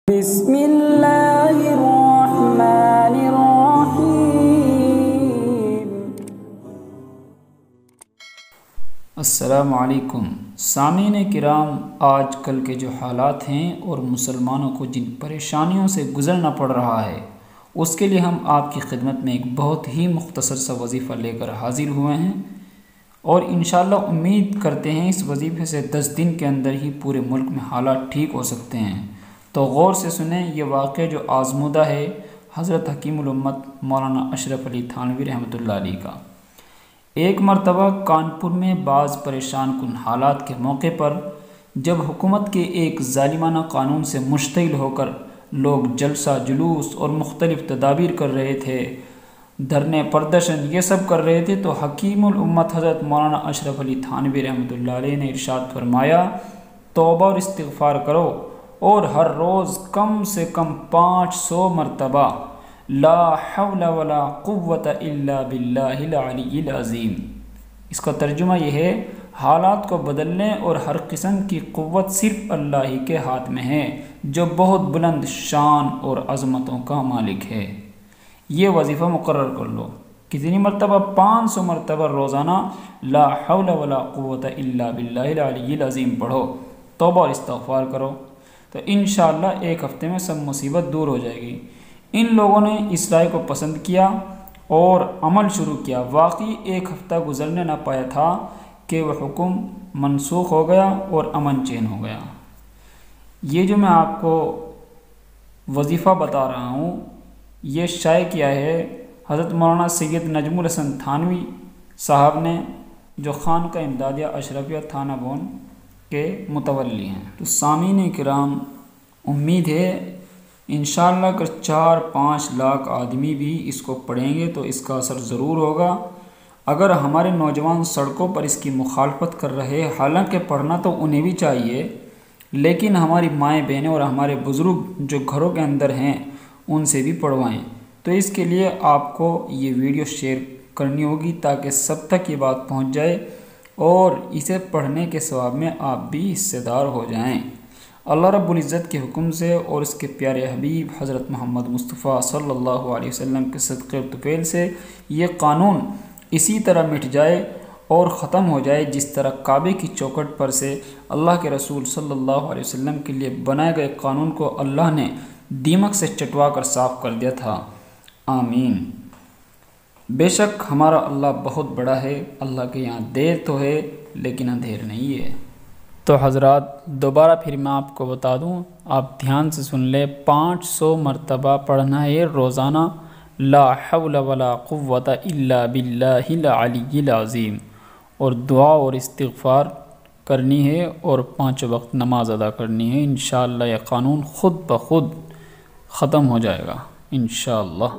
بسم اللہ الرحمن الرحیم۔ السلام علیکم سامعین کرام، آج کل کے جو حالات ہیں اور مسلمانوں کو جن پریشانیوں سے گزرنا پڑ رہا ہے، اس کے لیے ہم آپ کی خدمت میں ایک بہت ہی مختصر سا وظیفہ لے کر حاضر ہوئے ہیں، اور انشاءاللہ امید کرتے ہیں اس وظیفے سے 10 دن کے اندر ہی پورے ملک میں حالات ٹھیک ہو سکتے ہیں۔ تو غور سے سنیں، یہ واقعہ جو آزمودہ ہے حضرت حکیم الامت مولانا اشرف علی تھانوی رحمۃ اللہ علیہ کا۔ ایک مرتبہ کانپور میں بعض پریشان کن حالات کے موقع پر جب حکومت کے ایک ظالمانہ قانون سے مشتعل ہو کر لوگ جلسہ جلوس اور مختلف تدابیر کر رہے تھے، دھرنے پردرشن یہ سب کر رہے تھے، تو حکیم الامت حضرت مولانا اشرف علی تھانوی رحمۃ اللہ علیہ نے ارشاد فرمایا، توبہ اور استغفار کرو اور ہر روز کم سے کم 500 مرتبہ لا حول ولا قوت الا باللہ العلی العظیم۔ اس کا ترجمہ یہ ہے، حالات کو بدلنے اور ہر قسم کی قوت صرف اللہ ہی کے ہاتھ میں ہے، جو بہت بلند شان اور عظمتوں کا مالک ہے۔ یہ وظیفہ مقرر کر لو، کتنی مرتبہ؟ 500 مرتبہ روزانہ لا حول ولا قوت الا باللہ العلی العظیم پڑھو، توبہ اور استغفار کرو، تو انشاءاللہ ایک ہفتے میں سب مصیبت دور ہو جائے گی۔ ان لوگوں نے اس رائے کو پسند کیا اور عمل شروع کیا۔ واقعی ایک ہفتہ گزرنے نہ پایا تھا کہ وہ حکم منسوخ ہو گیا اور امن چین ہو گیا۔ یہ جو میں آپ کو وظیفہ بتا رہا ہوں، یہ شائع کیا ہے حضرت مولانا سید نجم الحسن تھانوی صاحب نے، جو خانقاہ امدادیہ اشرفیہ تھانہ بون کے متولی ہیں۔ تو سامعین کرام، امید ہے انشاءاللہ اگر 4-5 لاکھ آدمی بھی اس کو پڑھیں گے تو اس کا اثر ضرور ہوگا۔ اگر ہمارے نوجوان سڑکوں پر اس کی مخالفت کر رہے، حالانکہ پڑھنا تو انہیں بھی چاہیے، لیکن ہماری مائیں بہنیں اور ہمارے بزرگ جو گھروں کے اندر ہیں ان سے بھی پڑھوائیں، تو اس کے لیے آپ کو یہ ویڈیو شیئر کرنی ہوگی تاکہ سب تک یہ بات پہنچ جائے اور اسے پڑھنے کے ثواب میں آپ بھی حصے دار ہو جائیں۔ اللہ رب العزت کے حکم سے اور اس کے پیارے حبیب حضرت محمد مصطفیٰ صلی اللہ علیہ وسلم کے صدقے و طفیل سے یہ قانون اسی طرح مٹ جائے اور ختم ہو جائے جس طرح کعبے کی چوکھٹ پر سے اللہ کے رسول صلی اللہ علیہ وسلم کے لیے بنائے گئے قانون کو اللہ نے دیمک سے چٹوا کر صاف کر دیا تھا۔ آمین۔ بے شک ہمارا اللہ بہت بڑا ہے، اللہ کے یہاں دیر تو ہے لیکن اندھیر نہیں ہے۔ تو حضرات دوبارہ پھر میں آپ کو بتا دوں، آپ دھیان سے سن لیں، 500 مرتبہ پڑھنا ہے روزانہ لا حول ولا قوت الا باللہ العلی العظیم، اور دعا اور استغفار کرنی ہے اور 5 وقت نماز ادا کرنی ہے۔ انشاءاللہ یہ قانون خود بخود ختم ہو جائے گا انشاءاللہ۔